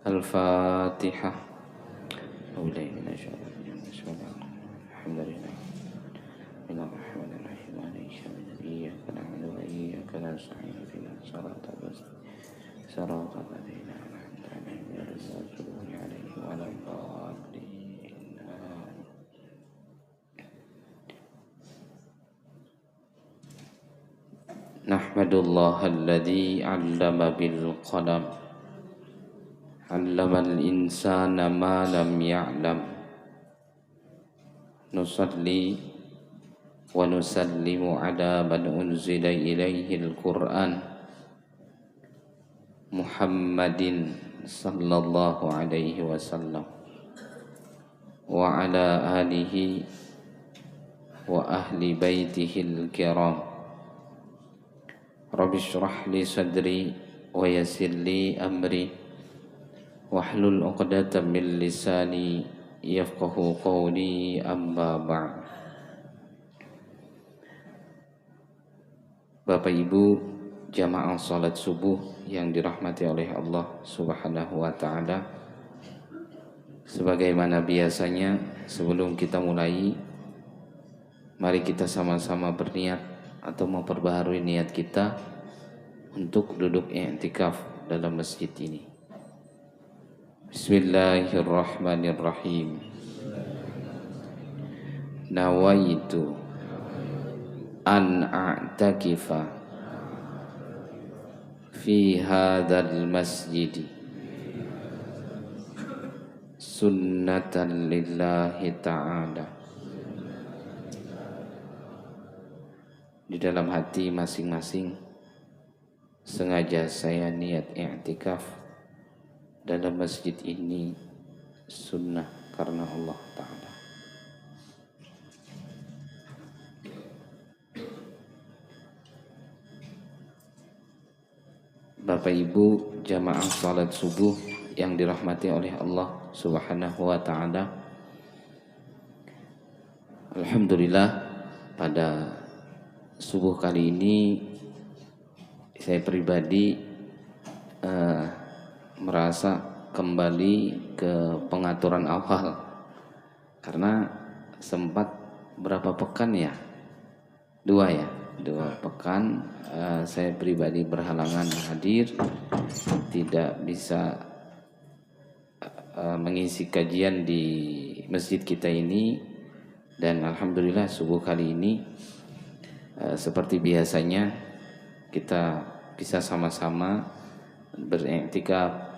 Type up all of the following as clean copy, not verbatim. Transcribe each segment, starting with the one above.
الفاتحة. أعوذ بالله من الشيطان الرجيم. بسم الله الحمد لله الرحمن الرحيم مالك يوم الدين إياك نعبد وإياك نستعين اهدنا الصراط المستقيم صراط الذين أنعمت عليهم غير المغضوب عليهم ولا الضالين. نحمد الله الذي علم بالقلم علم الإنسان ما لم يعلم نصلي ونسلم على من أنزل إليه القرآن محمد صلى الله عليه وسلم وعلى آله وأهل بيته الكرام. رب اشرح لي صدري ويسر لي أمري wahlul 'uqdatam min lisani yafqahu qawli, amma ba'd. Bapak Ibu jamaah salat subuh yang dirahmati oleh Allah Subhanahu wa taala, sebagaimana biasanya sebelum kita mulai, mari kita sama-sama berniat atau memperbaharui niat kita untuk duduk i'tikaf dalam masjid ini. Bismillahirrahmanirrahim. Nawaitu an a'takifa fi hadzal masjid sunnatan lillahi ta'ala. Di dalam hati masing-masing sengaja saya niat i'tikaf dalam masjid ini sunnah karena Allah Ta'ala. Bapak Ibu jamaah salat subuh yang dirahmati oleh Allah Subhanahu wa Ta'ala, alhamdulillah pada subuh kali ini saya pribadi merasa kembali ke pengaturan awal, karena sempat berapa pekan ya, dua pekan saya pribadi berhalangan hadir, tidak bisa mengisi kajian di masjid kita ini. Dan alhamdulillah subuh kali ini seperti biasanya kita bisa sama-sama beriktikaf,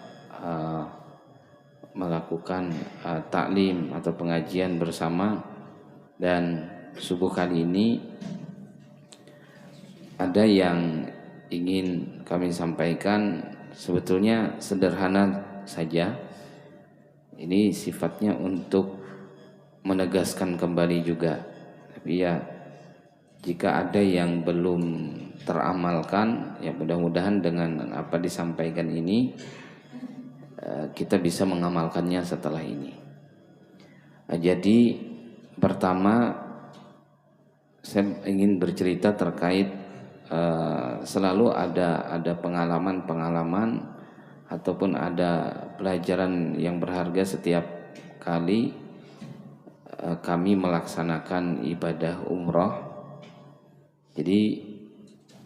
melakukan taklim atau pengajian bersama. Dan subuh kali ini ada yang ingin kami sampaikan, sebetulnya sederhana saja. Ini sifatnya untuk menegaskan kembali juga, tapi ya jika ada yang belum teramalkan, ya mudah-mudahan dengan apa disampaikan ini kita bisa mengamalkannya setelah ini. Jadi pertama saya ingin bercerita terkait selalu ada pengalaman-pengalaman ataupun ada pelajaran yang berharga setiap kali kami melaksanakan ibadah umroh. Jadi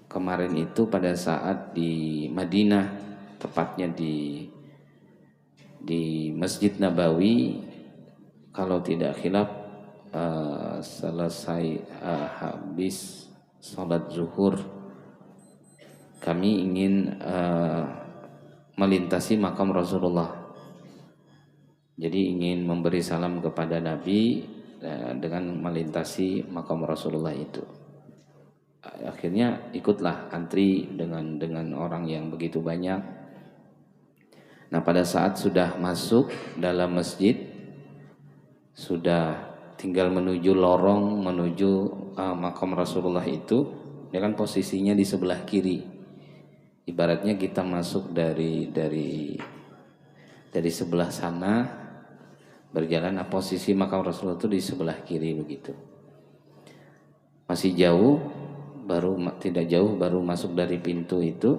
kemarin itu pada saat di Madinah, tepatnya di Masjid Nabawi, kalau tidak khilaf selesai habis sholat zuhur, kami ingin melintasi makam Rasulullah. Jadi ingin memberi salam kepada Nabi dengan melintasi makam Rasulullah itu. Akhirnya ikutlah antri dengan orang yang begitu banyak. Nah, pada saat sudah masuk dalam masjid, sudah tinggal menuju lorong, menuju makam Rasulullah itu, dia kan posisinya di sebelah kiri. Ibaratnya kita masuk dari sebelah sana berjalan, posisi makam Rasulullah itu di sebelah kiri begitu. Masih jauh, tidak jauh baru masuk dari pintu itu,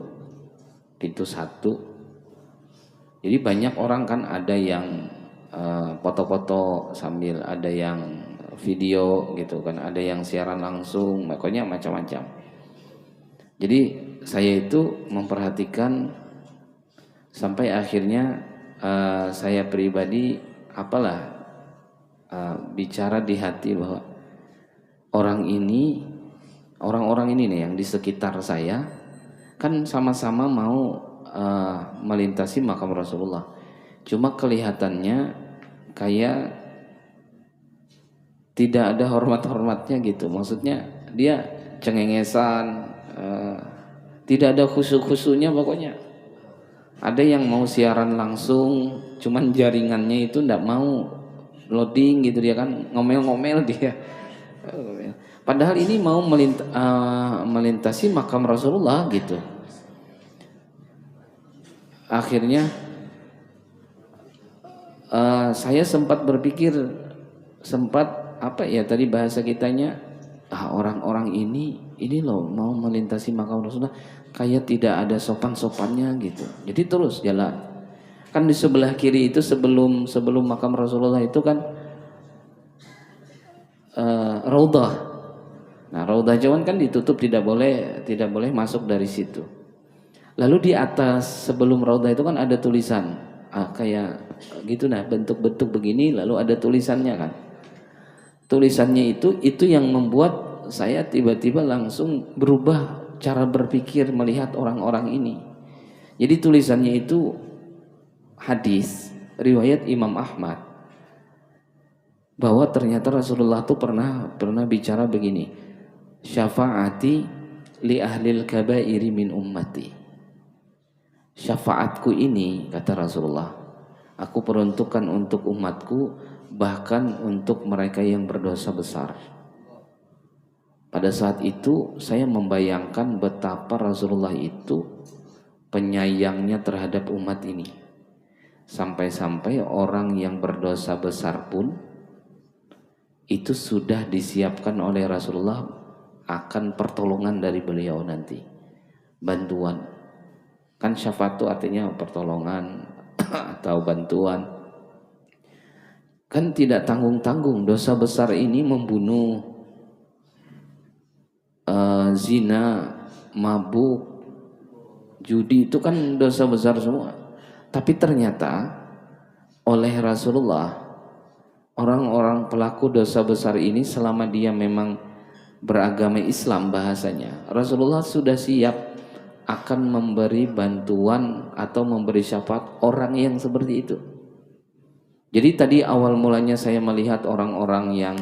pintu 1. Jadi banyak orang kan ada yang foto-foto sambil ada yang video gitu kan, ada yang siaran langsung, makanya macam-macam. Jadi saya itu memperhatikan sampai akhirnya saya pribadi bicara di hati bahwa orang-orang ini nih yang di sekitar saya kan sama-sama mau melintasi makam Rasulullah. Cuma kelihatannya kayak tidak ada hormat-hormatnya gitu. Maksudnya dia cengengesan, tidak ada khusyuk-khusyuknya pokoknya. Ada yang mau siaran langsung, cuman jaringannya itu ndak mau loading gitu, dia kan ngomel-ngomel dia. Padahal ini mau melintasi makam Rasulullah gitu. Akhirnya saya sempat berpikir, tadi bahasa kitanya, orang-orang ini loh mau melintasi makam Rasulullah kayak tidak ada sopan-sopannya gitu. Jadi terus jalan. Kan di sebelah kiri itu sebelum makam Rasulullah itu kan raudhah. Nah, raudhah Jawan kan ditutup, tidak boleh masuk dari situ. Lalu di atas sebelum raudhah itu kan ada tulisan kayak gitu, nah bentuk-bentuk begini, lalu ada tulisannya kan. Tulisannya itu yang membuat saya tiba-tiba langsung berubah cara berpikir melihat orang-orang ini. Jadi tulisannya itu hadis riwayat Imam Ahmad, bahwa ternyata Rasulullah itu pernah bicara begini, syafaati li ahlil kabairi min ummati. Syafaatku ini, kata Rasulullah, aku peruntukkan untuk umatku, bahkan untuk mereka yang berdosa besar. Pada saat itu saya membayangkan betapa Rasulullah itu penyayangnya terhadap umat ini. Sampai-sampai orang yang berdosa besar pun itu sudah disiapkan oleh Rasulullah akan pertolongan dari beliau nanti, bantuan. Kan syafaat itu artinya pertolongan atau bantuan. Kan tidak tanggung-tanggung, dosa besar ini membunuh, zina, mabuk, judi, itu kan dosa besar semua. Tapi ternyata oleh Rasulullah, orang-orang pelaku dosa besar ini selama dia memang beragama Islam bahasanya, Rasulullah sudah siap akan memberi bantuan atau memberi syafaat orang yang seperti itu. Jadi tadi awal mulanya saya melihat orang-orang yang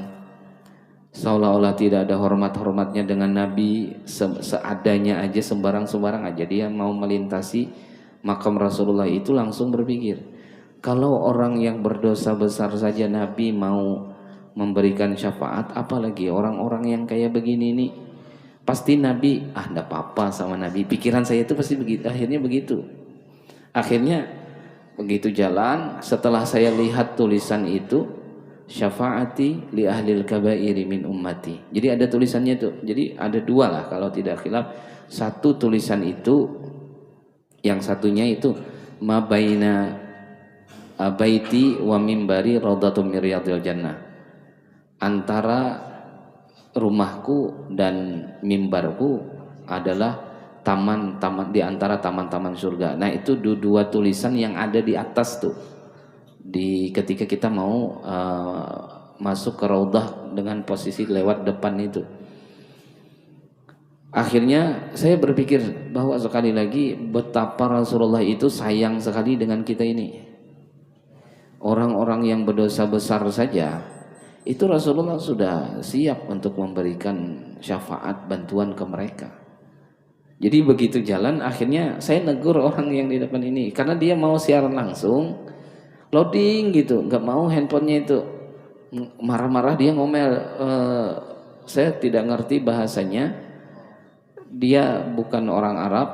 seolah-olah tidak ada hormat-hormatnya dengan Nabi, seadanya aja, sembarang-sembarang aja dia mau melintasi makam Rasulullah, itu langsung berpikir, kalau orang yang berdosa besar saja Nabi mau memberikan syafaat, apalagi orang-orang yang kayak begini nih. Pasti Nabi, enggak apa-apa sama Nabi. Pikiran saya itu pasti begitu. Akhirnya begitu jalan, setelah saya lihat tulisan itu, syafaati li ahlil kabairi min ummati. Jadi ada tulisannya tuh. Jadi ada dua lah kalau tidak khilaf. Satu tulisan itu, yang satunya itu ma baina baiti wa mimbari raudhatum min riyadil jannah. Antara rumahku dan mimbarku adalah taman-taman di antara taman-taman surga. Nah, itu dua tulisan yang ada di atas tuh. Ketika kita mau masuk ke raudhah dengan posisi lewat depan itu. Akhirnya saya berpikir bahwa sekali lagi betapa Rasulullah itu sayang sekali dengan kita ini. Orang-orang yang berdosa besar saja itu Rasulullah sudah siap untuk memberikan syafaat, bantuan ke mereka. Jadi begitu jalan, akhirnya saya negur orang yang di depan ini, karena dia mau siaran langsung, loading gitu, nggak mau handphonenya itu, marah-marah dia ngomel. Saya tidak ngerti bahasanya, dia bukan orang Arab,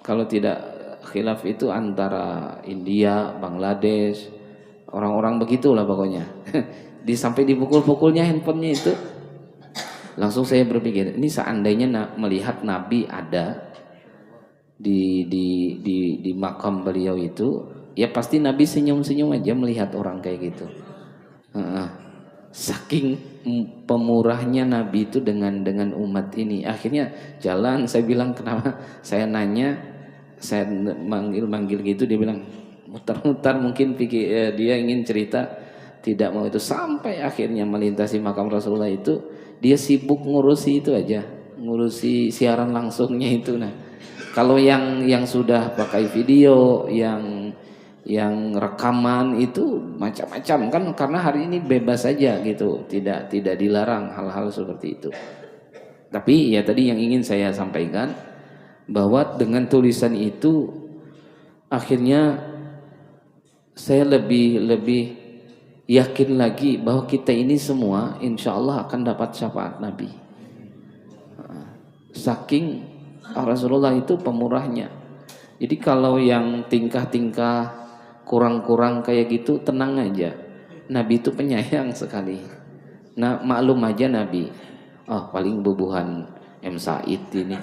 kalau tidak khilaf itu antara India, Bangladesh, orang-orang begitulah pokoknya. Sampai dipukul-pukulnya handphonenya itu. Langsung saya berpikir, ini seandainya melihat Nabi ada di makam beliau itu, Ya pasti Nabi senyum-senyum aja melihat orang kayak gitu. Saking pemurahnya Nabi itu dengan umat ini. Akhirnya jalan, saya bilang kenapa? Saya nanya, saya manggil gitu, dia bilang mutar-mutar, mungkin pikir dia ingin cerita, tidak mau itu. Sampai akhirnya melintasi makam Rasulullah itu, dia sibuk ngurusi itu aja, ngurusi siaran langsungnya itu. Nah, kalau yang sudah pakai video, yang rekaman itu macam-macam kan, karena hari ini bebas saja gitu, tidak dilarang hal-hal seperti itu. Tapi ya tadi yang ingin saya sampaikan, bahwa dengan tulisan itu akhirnya saya lebih yakin lagi bahwa kita ini semua insya Allah akan dapat syafaat Nabi. Saking Rasulullah itu pemurahnya. Jadi kalau yang tingkah-tingkah kurang-kurang kayak gitu, tenang aja, Nabi itu penyayang sekali. Nah maklum aja Nabi, paling bubuhan M. Said ini.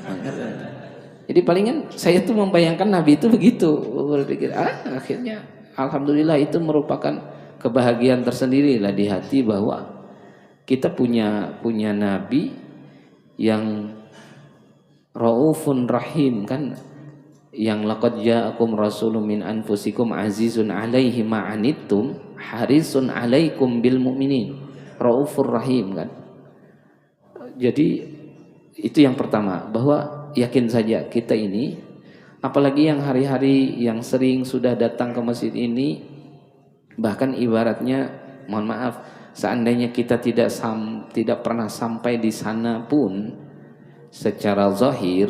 Jadi palingan saya tuh membayangkan Nabi itu begitu, berpikir akhirnya alhamdulillah itu merupakan kebahagiaan tersendiri lah di hati, bahwa kita punya Nabi yang Raufun Rahim kan, yang laqad ja'akum rasulun min anfusikum azizun 'alaihi ma 'anittum harisun 'alaikum bil mu'minin raufur rahim kan. Jadi itu yang pertama, bahwa yakin saja kita ini, apalagi yang hari-hari yang sering sudah datang ke masjid ini, bahkan ibaratnya mohon maaf, seandainya kita tidak pernah sampai di sana pun secara zahir,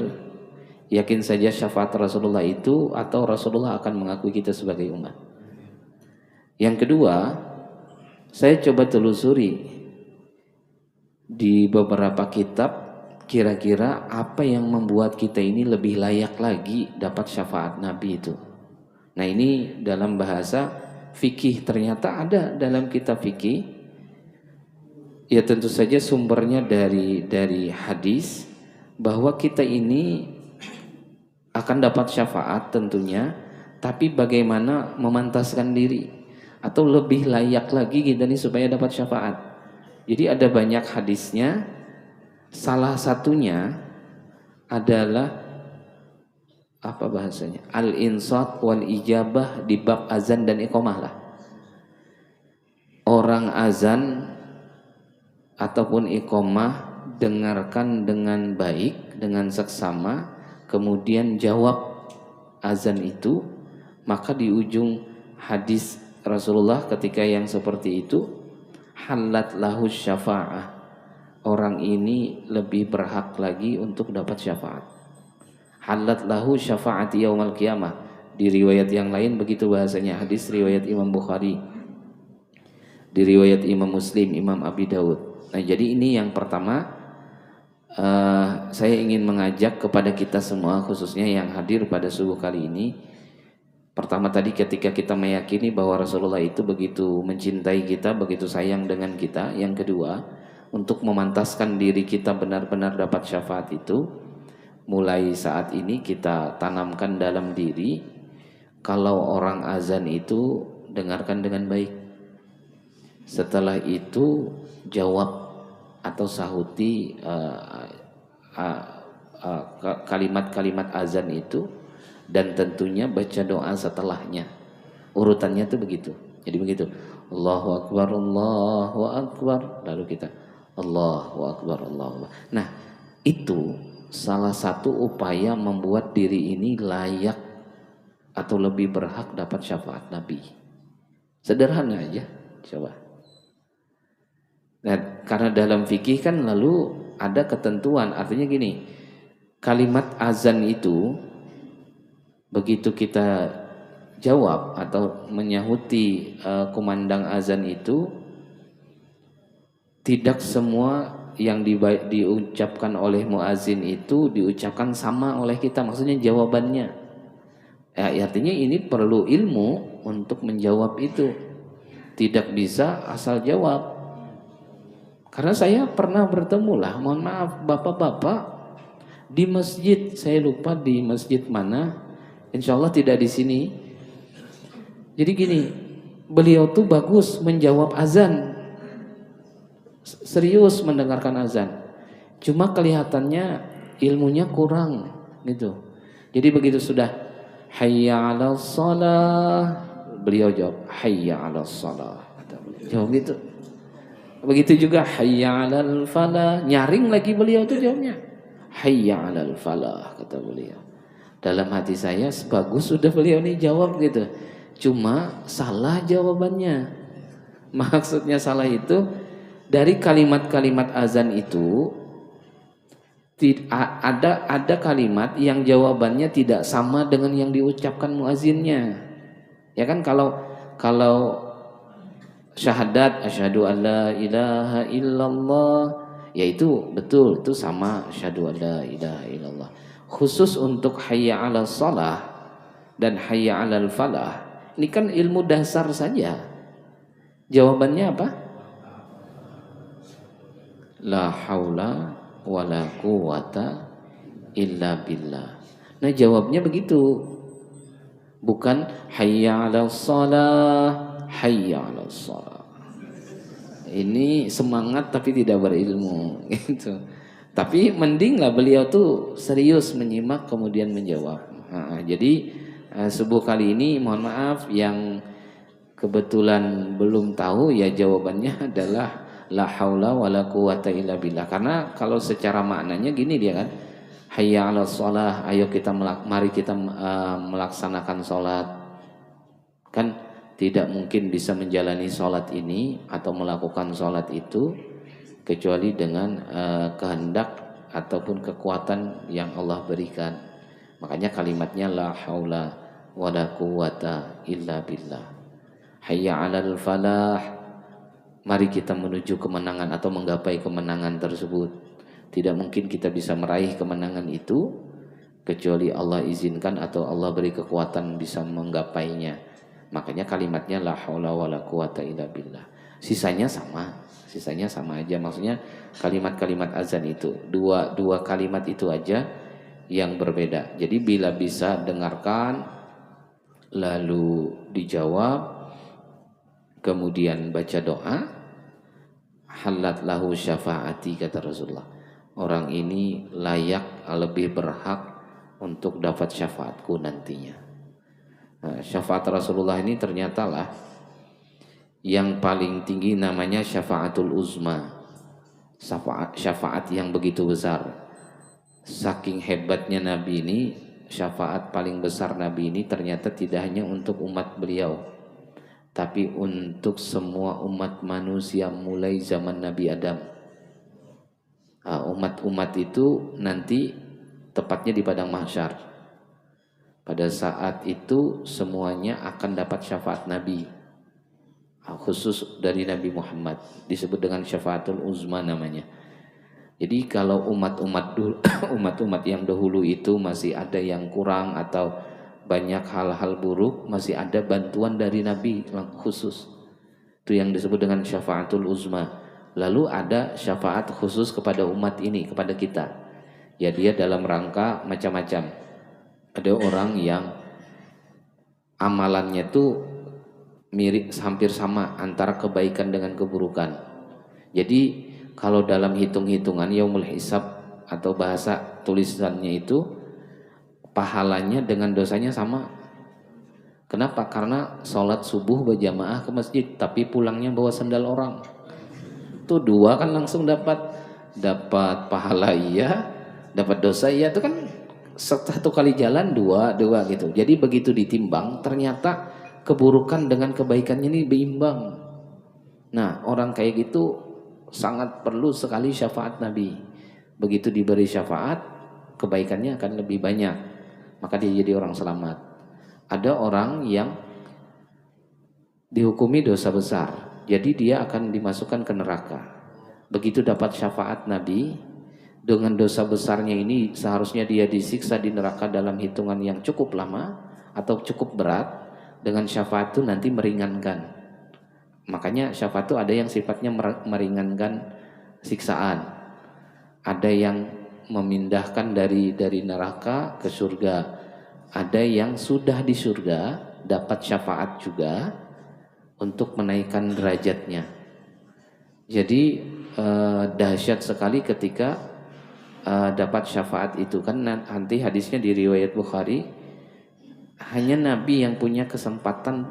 yakin saja syafaat Rasulullah itu, atau Rasulullah akan mengakui kita sebagai umat. Yang kedua, saya coba telusuri di beberapa kitab, kira-kira apa yang membuat kita ini lebih layak lagi dapat syafaat Nabi itu. Nah ini dalam bahasa fikih, ternyata ada dalam kitab fikih. Ya tentu saja sumbernya dari hadis, bahwa kita ini akan dapat syafaat tentunya, tapi bagaimana memantaskan diri atau lebih layak lagi kita nih supaya dapat syafaat. Jadi ada banyak hadisnya, salah satunya adalah apa bahasanya, al-insat wal ijabah di bab azan dan iqamah lah. Orang azan ataupun iqamah dengarkan dengan baik, dengan seksama, kemudian jawab azan itu, maka di ujung hadis Rasulullah ketika yang seperti itu, halat lahu syafa'ah, orang ini lebih berhak lagi untuk dapat syafaat. Halat lahu syafa'ati yaumal qiyamah. Di riwayat yang lain begitu bahasanya, hadis riwayat Imam Bukhari, di riwayat Imam Muslim, Imam Abi Daud. Nah jadi ini yang pertama, saya ingin mengajak kepada kita semua, khususnya yang hadir pada subuh kali ini. Pertama tadi, ketika kita meyakini bahwa Rasulullah itu begitu mencintai kita, begitu sayang dengan kita. Yang kedua, untuk memantaskan diri kita benar-benar dapat syafaat itu, mulai saat ini kita tanamkan dalam diri, kalau orang azan itu dengarkan dengan baik. Setelah itu jawab atau sahuti kalimat-kalimat azan itu, dan tentunya baca doa setelahnya. Urutannya tuh begitu. Jadi begitu, Allahu Akbar, Allahu Akbar, lalu kita Allahu Akbar, Allahu Akbar. Nah itu salah satu upaya membuat diri ini layak atau lebih berhak dapat syafaat Nabi. Sederhana aja, coba. Nah, karena dalam fikih kan lalu ada ketentuan, artinya gini, kalimat azan itu begitu kita jawab atau menyahuti kumandang azan itu, tidak semua yang diucapkan oleh muazin itu diucapkan sama oleh kita, maksudnya jawabannya. Artinya ini perlu ilmu untuk menjawab itu, tidak bisa asal jawab. Karena saya pernah bertemu lah, mohon maaf bapak-bapak, di masjid, saya lupa di masjid mana, insya Allah tidak di sini. Jadi gini, beliau tuh bagus menjawab azan, serius mendengarkan azan. Cuma kelihatannya ilmunya kurang gitu. Jadi begitu sudah hayya 'alas shalah, beliau jawab hayya 'alas shalah. Jawab gitu. Begitu juga hayya 'alal falah, nyaring lagi beliau tuh jawabnya hayya 'alal falah, kata beliau. Dalam hati saya sebagus sudah beliau nih jawab gitu. Cuma salah jawabannya. Maksudnya salah itu dari kalimat-kalimat azan itu ada kalimat yang jawabannya tidak sama dengan yang diucapkan muazinnya. Ya kan, kalau syahadat asyhadu alla ilaha illallah, yaitu betul itu sama asyhadu alla ilaha illallah. Khusus untuk hayya 'alas shalah dan hayya 'alal falah, ini kan ilmu dasar saja. Jawabannya apa? La haula wala quwata illa billah. Nah, jawabnya begitu. Bukan hayya 'alas shalah, hayya 'alas shalah. Ini semangat tapi tidak berilmu gitu. Tapi mendinglah beliau tuh serius menyimak kemudian menjawab. Jadi subuh kali ini mohon maaf yang kebetulan belum tahu, ya jawabannya adalah la haula wala quwata illa billah. Karena kalau secara maknanya gini dia kan, hayya 'alas shalah, ayo mari kita melaksanakan salat. Kan tidak mungkin bisa menjalani salat ini atau melakukan salat itu kecuali dengan kehendak ataupun kekuatan yang Allah berikan. Makanya kalimatnya la haula wala quwata illa billah. Hayya 'alal falah, mari kita menuju kemenangan atau menggapai kemenangan tersebut. Tidak mungkin kita bisa meraih kemenangan itu kecuali Allah izinkan atau Allah beri kekuatan bisa menggapainya. Makanya kalimatnya la haula wala quwata illa billah. Sisanya sama aja. Maksudnya kalimat-kalimat azan itu dua kalimat itu aja yang berbeda. Jadi bila bisa dengarkan lalu dijawab kemudian baca doa, halat lahu syafaati, kata Rasulullah. Orang ini layak, lebih berhak untuk dapat syafaatku nantinya. Nah, syafaat Rasulullah ini ternyata lah yang paling tinggi, namanya syafaatul uzma. Syafaat yang begitu besar. Saking hebatnya Nabi ini, syafaat paling besar Nabi ini ternyata tidak hanya untuk umat beliau, tapi untuk semua umat manusia mulai zaman Nabi Adam. Umat-umat itu nanti tepatnya di padang mahsyar. Pada saat itu semuanya akan dapat syafaat Nabi, khusus dari Nabi Muhammad, disebut dengan syafaatul uzma namanya. Jadi kalau umat-umat yang dahulu itu masih ada yang kurang atau banyak hal-hal buruk, masih ada bantuan dari Nabi khusus. Itu yang disebut dengan syafaatul uzma. Lalu ada syafaat khusus kepada umat ini, kepada kita. Ya, dia dalam rangka macam-macam. Ada orang yang amalannya tuh mirip, hampir sama antara kebaikan dengan keburukan. Jadi kalau dalam hitung-hitungan yaumul hisab atau bahasa tulisannya itu, pahalanya dengan dosanya sama. Kenapa? Karena sholat subuh berjamaah ke masjid tapi pulangnya bawa sandal orang. Tuh dua kan langsung dapat pahala iya, dapat dosa iya, itu kan satu kali jalan dua gitu. Jadi begitu ditimbang ternyata keburukan dengan kebaikannya ini berimbang. Nah, orang kayak gitu sangat perlu sekali syafaat Nabi. Begitu diberi syafaat, kebaikannya akan lebih banyak, maka dia jadi orang selamat. Ada orang yang dihukumi dosa besar, jadi dia akan dimasukkan ke neraka. Begitu dapat syafaat Nabi, dengan dosa besarnya ini seharusnya dia disiksa di neraka dalam hitungan yang cukup lama atau cukup berat. Dengan syafaat itu nanti meringankan. Makanya syafaat itu ada yang sifatnya meringankan siksaan, ada yang memindahkan dari neraka ke surga, ada yang sudah di surga dapat syafaat juga untuk menaikkan derajatnya. Jadi dahsyat sekali ketika dapat syafaat itu. Kan nanti hadisnya di riwayat Bukhari, hanya Nabi yang punya kesempatan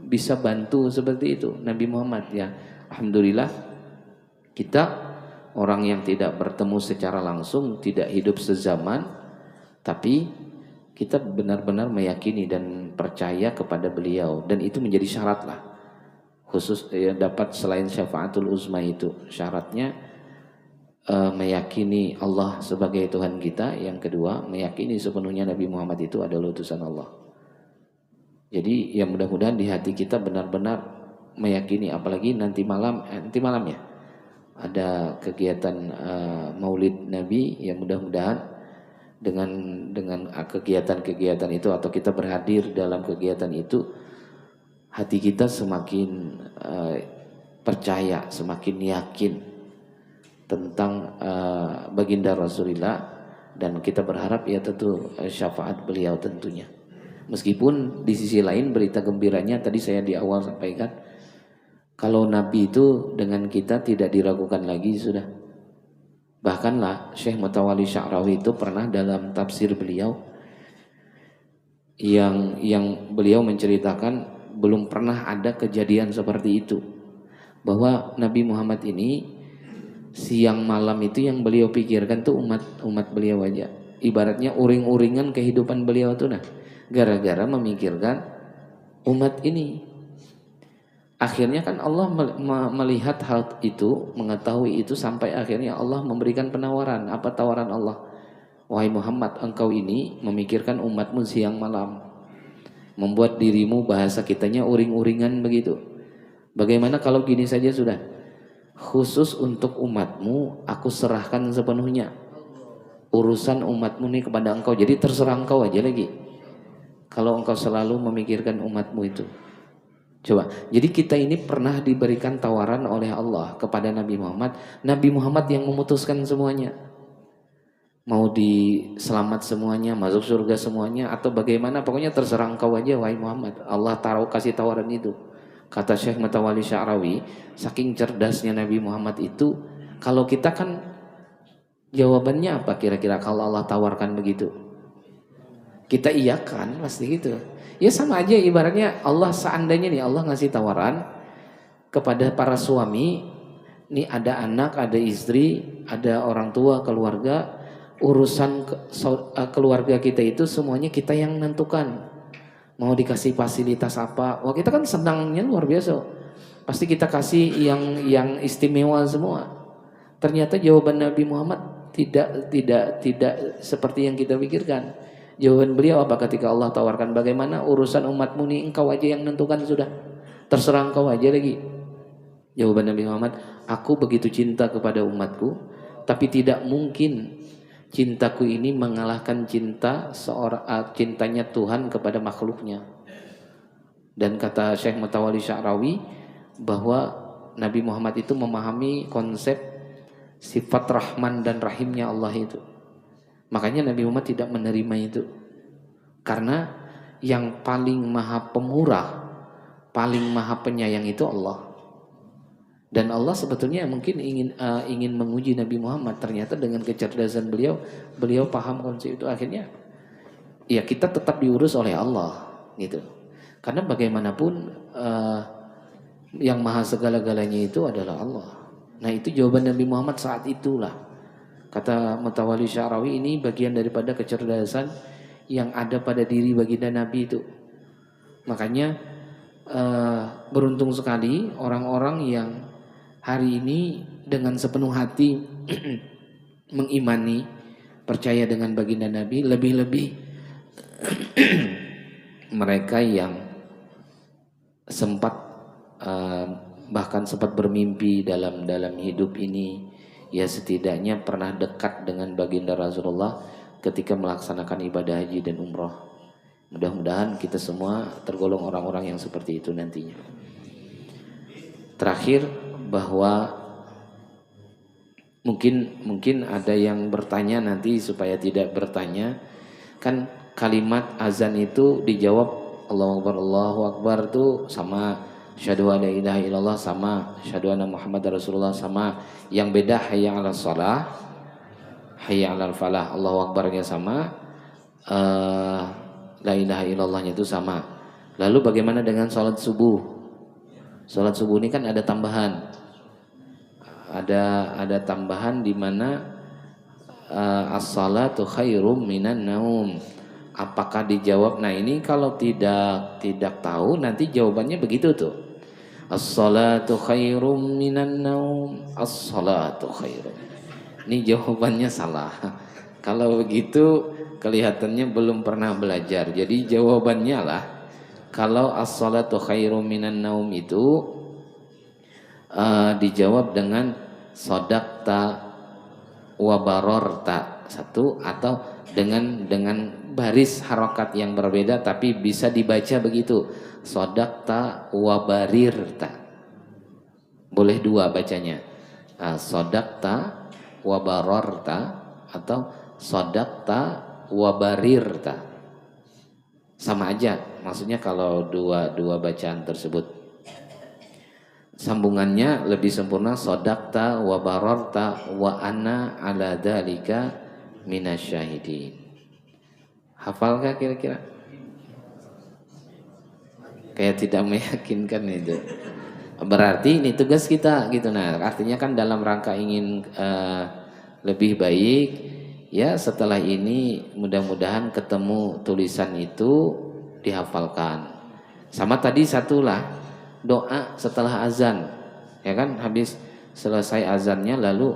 bisa bantu seperti itu, Nabi Muhammad ya. Alhamdulillah kita orang yang tidak bertemu secara langsung, tidak hidup sezaman, tapi kita benar-benar meyakini dan percaya kepada beliau, dan itu menjadi syarat lah khusus ya, dapat selain syafaatul uzma itu syaratnya meyakini Allah sebagai Tuhan kita, yang kedua meyakini sepenuhnya Nabi Muhammad itu adalah utusan Allah. Jadi ya mudah-mudahan di hati kita benar-benar meyakini, apalagi nanti malam ya ada kegiatan Maulid Nabi, ya mudah-mudahan dengan kegiatan-kegiatan itu atau kita berhadir dalam kegiatan itu, hati kita semakin percaya, semakin yakin tentang baginda Rasulullah, dan kita berharap ya tentu syafaat beliau tentunya. Meskipun di sisi lain berita gembiranya tadi saya di awal sampaikan, kalau Nabi itu dengan kita tidak diragukan lagi sudah. Bahkan lah Syekh Mutawalli Sya'rawi itu pernah dalam tafsir beliau yang beliau menceritakan belum pernah ada kejadian seperti itu, bahwa Nabi Muhammad ini siang malam itu yang beliau pikirkan tuh umat beliau aja. Ibaratnya uring-uringan kehidupan beliau tuh nah, gara-gara memikirkan umat ini. Akhirnya kan Allah melihat hal itu, mengetahui itu, sampai akhirnya Allah memberikan penawaran. Apa tawaran Allah? Wahai Muhammad, engkau ini memikirkan umatmu siang malam, membuat dirimu, bahasa kitanya uring-uringan begitu. Bagaimana kalau gini saja sudah, khusus untuk umatmu aku serahkan sepenuhnya urusan umatmu ini kepada engkau, jadi terserah engkau aja lagi kalau engkau selalu memikirkan umatmu itu. Coba, jadi kita ini pernah diberikan tawaran oleh Allah kepada Nabi Muhammad. Nabi Muhammad yang memutuskan semuanya, mau diselamat semuanya, masuk surga semuanya, atau bagaimana, pokoknya terserah engkau aja wahai Muhammad. Allah kasih tawaran itu. Kata Syekh Mutawalli Sya'rawi, saking cerdasnya Nabi Muhammad itu, kalau kita kan jawabannya apa kira-kira kalau Allah tawarkan begitu? Kita iyakan pasti gitu. Ya sama aja ibaratnya Allah, seandainya nih Allah ngasih tawaran kepada para suami, nih ada anak, ada istri, ada orang tua, keluarga, urusan keluarga kita itu semuanya kita yang menentukan. Mau dikasih fasilitas apa? Wah kita kan senangnya luar biasa. Pasti kita kasih yang istimewa semua. Ternyata jawaban Nabi Muhammad tidak seperti yang kita pikirkan. Jawaban beliau apa ketika Allah tawarkan, bagaimana urusan umatmu nih engkau aja yang menentukan sudah. Terserah engkau aja lagi. Jawaban Nabi Muhammad, aku begitu cinta kepada umatku, tapi tidak mungkin cintaku ini mengalahkan cintanya Tuhan kepada makhluknya. Dan kata Syekh Mutawalli Sya'rawi bahwa Nabi Muhammad itu memahami konsep sifat Rahman dan Rahimnya Allah itu. Makanya Nabi Muhammad tidak menerima itu, karena yang paling maha pemurah, paling maha penyayang itu Allah. Dan Allah sebetulnya mungkin ingin menguji Nabi Muhammad. Ternyata dengan kecerdasan beliau paham konsep itu. Akhirnya ya kita tetap diurus oleh Allah gitu. Karena bagaimanapun yang maha segala-galanya itu adalah Allah. Nah itu jawaban Nabi Muhammad saat itulah. Kata Mutawalli Sya'rawi, ini bagian daripada kecerdasan yang ada pada diri baginda Nabi itu. Makanya beruntung sekali orang-orang yang hari ini dengan sepenuh hati mengimani, percaya dengan baginda Nabi, lebih-lebih mereka yang bahkan sempat bermimpi dalam hidup ini, ya setidaknya pernah dekat dengan baginda Rasulullah ketika melaksanakan ibadah haji dan umroh. Mudah-mudahan kita semua tergolong orang-orang yang seperti itu nantinya. Terakhir, bahwa mungkin ada yang bertanya nanti, supaya tidak bertanya, kan kalimat azan itu dijawab Allahu Akbar tuh sama, asyhadu an la ilaha illallah sama, asyhadu anna Muhammadar Rasulullah sama. Yang beda hayya 'alas shalah, hayya 'alal falah. Allahu Akbarnya sama, la ilaha illallahnya itu sama. Lalu bagaimana dengan sholat subuh? Sholat subuh ini kan ada tambahan. Ada tambahan di mana as-salatu khairum minan naum. Apakah dijawab? Nah, ini kalau tidak tahu nanti jawabannya begitu tuh. As-salatu khairum minan naum. As-salatu khairum. Ini jawabannya salah. Kalau begitu kelihatannya belum pernah belajar. Jadi jawabannya lah, kalau as-salatu khairum minan naum itu dijawab dengan sodakta wa barorta, satu, atau dengan baris harokat yang berbeda tapi bisa dibaca begitu, sodakta wa barirta. Boleh dua bacanya, sodakta wa barorta atau sodakta wa barirta. Sama aja maksudnya kalau dua bacaan tersebut. Sambungannya lebih sempurna, sodakta wa bararta wa ana ala dzalika minasyahidin. Hafalkah kira-kira? Kayak tidak meyakinkan itu. Berarti ini tugas kita gitu. Nah, artinya kan dalam rangka ingin lebih baik, ya setelah ini mudah-mudahan ketemu tulisan itu dihafalkan. Sama tadi satulah, doa setelah azan, ya kan, habis selesai azannya lalu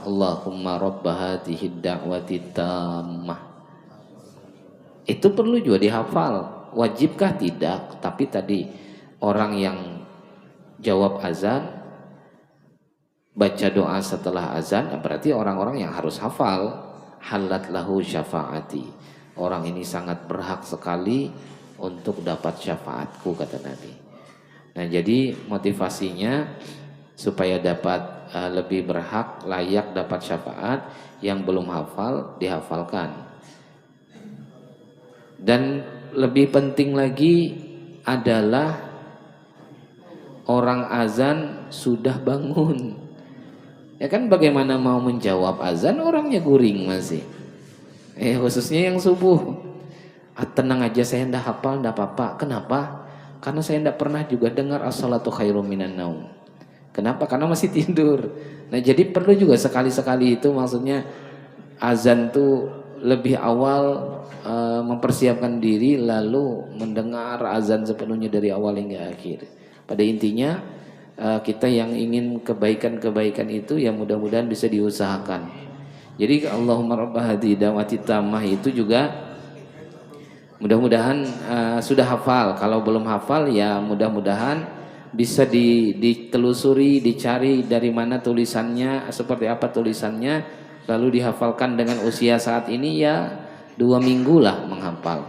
Allahumma rabba hadhihi da'wati tammah. Itu perlu juga dihafal. Wajibkah? Tidak, tapi tadi orang yang jawab azan baca doa setelah azan, berarti orang-orang yang harus hafal. Halat lahu syafaati. Orang ini sangat berhak sekali untuk dapat syafaatku, kata Nabi. Nah, jadi motivasinya supaya dapat lebih berhak, layak dapat syafaat, yang belum hafal dihafalkan. Dan lebih penting lagi adalah orang azan sudah bangun. Ya kan, bagaimana mau menjawab azan orangnya guring masih. Khususnya yang subuh. Tenang aja, saya ndak hafal, ndak apa-apa. Kenapa? Karena saya ndak pernah juga dengar as-salatu khairum minan naum. Kenapa? Karena masih tidur. Nah, jadi perlu juga sekali-sekali itu, maksudnya azan tuh lebih awal mempersiapkan diri, lalu mendengar azan sepenuhnya dari awal hingga akhir. Pada intinya kita yang ingin kebaikan-kebaikan itu ya mudah-mudahan bisa diusahakan. Jadi Allahumma rabb hadhihi da'wati tammah itu juga mudah-mudahan sudah hafal. Kalau belum hafal ya mudah-mudahan bisa ditelusuri, dicari dari mana tulisannya, seperti apa tulisannya, lalu dihafalkan. Dengan usia saat ini ya 2 minggu lah menghafal.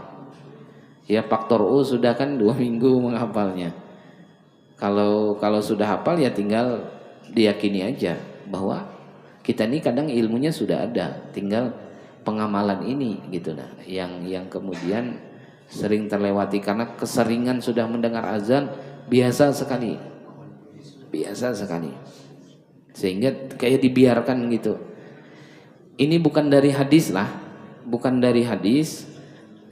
Ya faktor U sudah kan 2 minggu menghafalnya. Kalau sudah hafal ya tinggal diyakini aja bahwa kita ini kadang ilmunya sudah ada, tinggal pengamalan ini gitu. Nah, yang kemudian sering terlewati karena keseringan sudah mendengar azan, biasa sekali, sehingga kayak dibiarkan gitu. Ini bukan dari hadis lah, bukan dari hadis,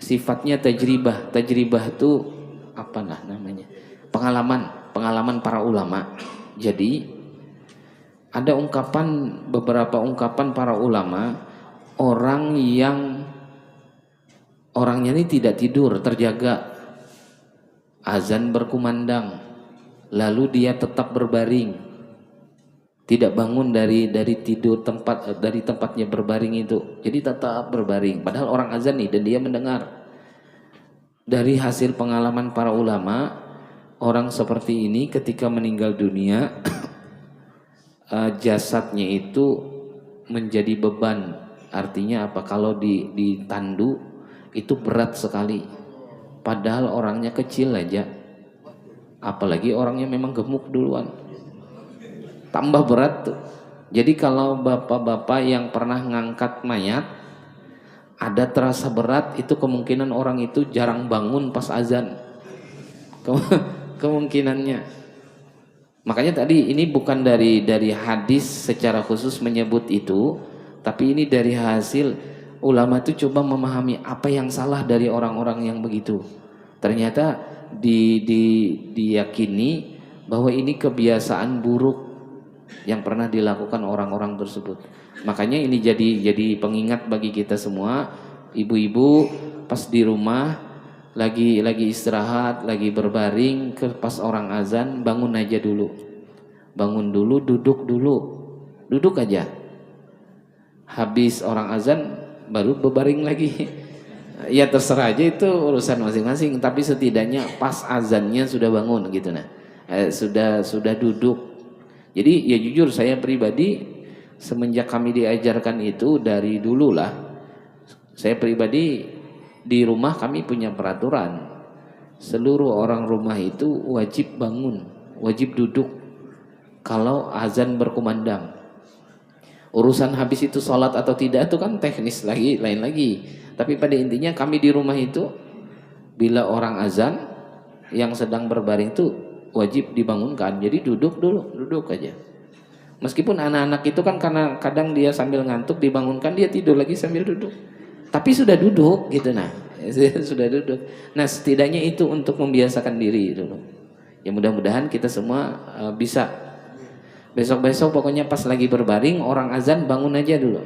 sifatnya tajribah. Tajribah itu apa namanya? Pengalaman para ulama. Jadi ada beberapa ungkapan para ulama, orang yang orangnya ini tidak tidur, terjaga, azan berkumandang, lalu dia tetap berbaring, tidak bangun dari tidur dari tempatnya berbaring itu, jadi tetap berbaring, padahal orang azan nih dan dia mendengar. Dari hasil pengalaman para ulama, orang seperti ini ketika meninggal dunia jasadnya itu menjadi beban. Artinya apa? Kalau ditandu itu berat sekali. Padahal orangnya kecil aja. Apalagi orangnya memang gemuk duluan. Tambah berat tuh. Jadi kalau bapak-bapak yang pernah ngangkat mayat, ada terasa berat, itu kemungkinan orang itu jarang bangun pas azan. Kemungkinannya. Makanya tadi ini bukan dari hadis secara khusus menyebut itu, tapi ini dari hasil ulama itu coba memahami apa yang salah dari orang-orang yang begitu. Ternyata diyakini bahwa ini kebiasaan buruk yang pernah dilakukan orang-orang tersebut. Makanya ini jadi pengingat bagi kita semua, ibu-ibu pas di rumah lagi istirahat, lagi berbaring, pas orang azan bangun aja dulu. Bangun dulu, duduk dulu. Duduk aja. Habis orang azan baru berbaring lagi. Ya terserah aja itu urusan masing-masing, tapi setidaknya pas azannya sudah bangun gitu nah. Sudah duduk. Jadi ya jujur saya pribadi semenjak kami diajarkan itu dari dulu lah. Saya pribadi di rumah kami punya peraturan, seluruh orang rumah itu wajib bangun, wajib duduk kalau azan berkumandang. Urusan habis itu sholat atau tidak itu kan teknis lagi, lain lagi. Tapi pada intinya kami di rumah itu bila orang azan yang sedang berbaring itu wajib dibangunkan. Jadi duduk dulu, duduk aja. Meskipun anak-anak itu kan karena kadang dia sambil ngantuk dibangunkan, dia tidur lagi sambil duduk. Tapi sudah duduk gitu nah. Sudah duduk. Nah, setidaknya itu untuk membiasakan diri dulu. Ya mudah-mudahan kita semua bisa. Besok-besok pokoknya pas lagi berbaring orang azan bangun aja dulu.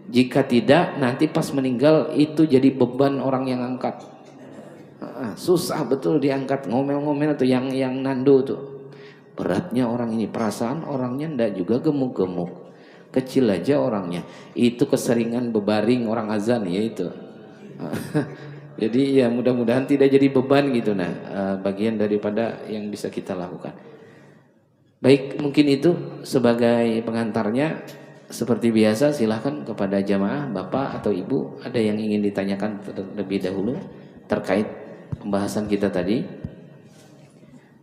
Jika tidak nanti pas meninggal itu jadi beban orang yang angkat. Susah betul diangkat, ngomel-ngomel tuh yang nandu tuh. Beratnya orang ini, perasaan orangnya ndak juga gemuk-gemuk. Kecil aja orangnya. Itu keseringan berbaring orang azan ya itu. Jadi ya mudah-mudahan tidak jadi beban gitu nah, bagian daripada yang bisa kita lakukan. Baik, mungkin itu sebagai pengantarnya. Seperti biasa silahkan kepada jamaah, bapak atau ibu ada yang ingin ditanyakan terlebih dahulu terkait pembahasan kita tadi,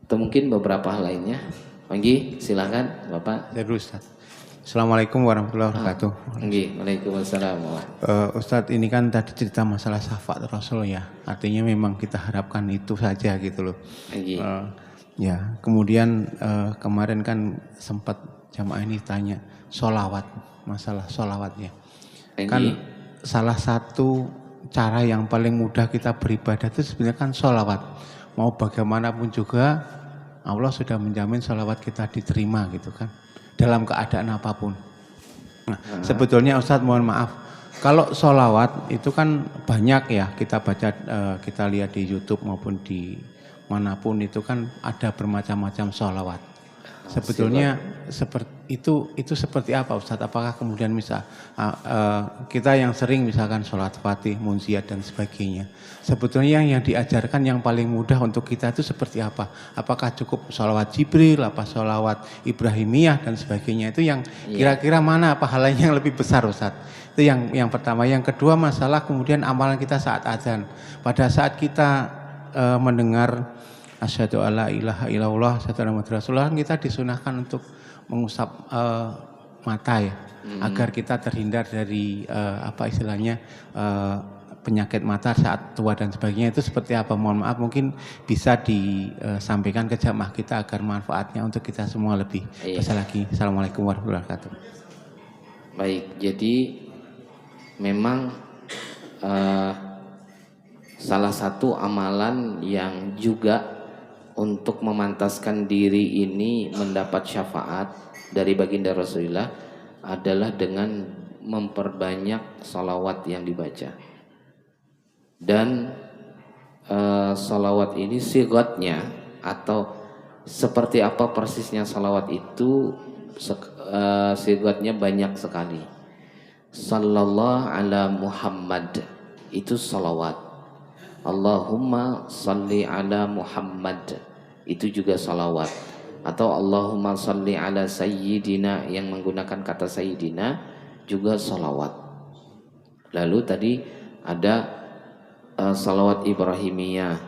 atau mungkin beberapa hal lainnya. Panggi, silahkan bapak. Ya Ustaz. Assalamualaikum warahmatullahi wabarakatuh. Waalaikumsalam. Ustadz, ini kan tadi cerita masalah syafaat Rasul ya. Artinya memang kita harapkan itu saja gitu loh. Ya, kemudian kemarin kan sempat jamaah ini tanya sholawat, masalah sholawatnya. Kan salah satu cara yang paling mudah kita beribadah itu sebenarnya kan sholawat. Mau bagaimanapun juga Allah sudah menjamin sholawat kita diterima gitu kan. Dalam keadaan apapun. Nah, sebetulnya Ustadz mohon maaf, kalau sholawat itu kan banyak ya kita baca, kita lihat di YouTube maupun di manapun itu kan ada bermacam-macam sholawat. Sebetulnya seperti itu seperti apa Ustadz? Apakah kemudian misal kita yang sering misalkan sholat fatih, munziat dan sebagainya. Sebetulnya yang diajarkan yang paling mudah untuk kita itu seperti apa? Apakah cukup sholawat Jibril, apa sholawat Ibrahimiyah dan sebagainya? Itu yang kira-kira mana pahalanya yang lebih besar Ustadz? Itu yang pertama. Yang kedua masalah kemudian amalan kita saat azan. Pada saat kita mendengar asyhadu alla ilaha illallah asyhadu anna muhammadar rasulullah, kita disunahkan untuk mengusap mata ya, agar kita terhindar dari apa istilahnya penyakit mata saat tua dan sebagainya. Itu seperti apa? Mohon maaf, mungkin bisa disampaikan ke jamaah kita agar manfaatnya untuk kita semua lebih besar lagi. Assalamualaikum warahmatullahi wabarakatuh. Baik, jadi memang salah satu amalan yang juga untuk memantaskan diri ini mendapat syafaat dari baginda Rasulullah adalah dengan memperbanyak salawat yang dibaca. Dan salawat ini sigatnya atau seperti apa persisnya salawat itu, sigatnya banyak sekali. Sallallahu ala Muhammad itu salawat. Allahumma salli ala Muhammad itu juga salawat. Atau Allahumma salli ala Sayyidina yang menggunakan kata Sayyidina juga salawat. Lalu tadi ada salawat Ibrahimiyah,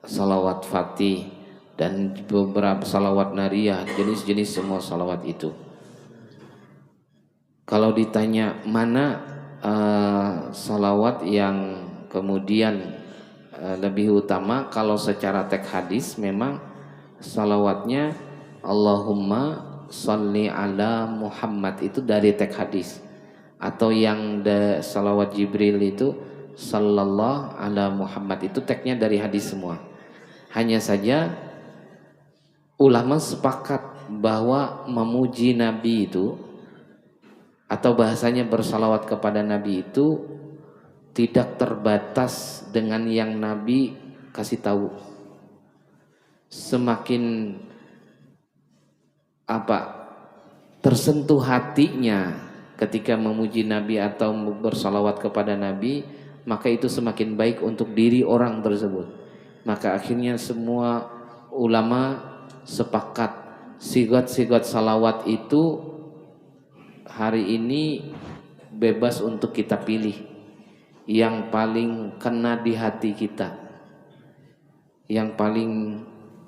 salawat Fatih, dan beberapa salawat Nariyah, jenis-jenis semua salawat itu. Kalau ditanya mana salawat yang kemudian lebih utama. Kalau secara teks hadis memang salawatnya Allahumma sholli ala Muhammad itu dari teks hadis, atau yang salawat Jibril itu sallallahu ala Muhammad itu teksnya dari hadis semua. Hanya saja ulama sepakat bahwa memuji Nabi itu atau bahasanya bersalawat kepada Nabi itu tidak terbatas dengan yang Nabi kasih tahu. Semakin tersentuh hatinya ketika memuji Nabi atau bersalawat kepada Nabi, maka itu semakin baik untuk diri orang tersebut. Maka akhirnya semua ulama sepakat sigat-sigat salawat itu hari ini bebas untuk kita pilih yang paling kena di hati kita, yang paling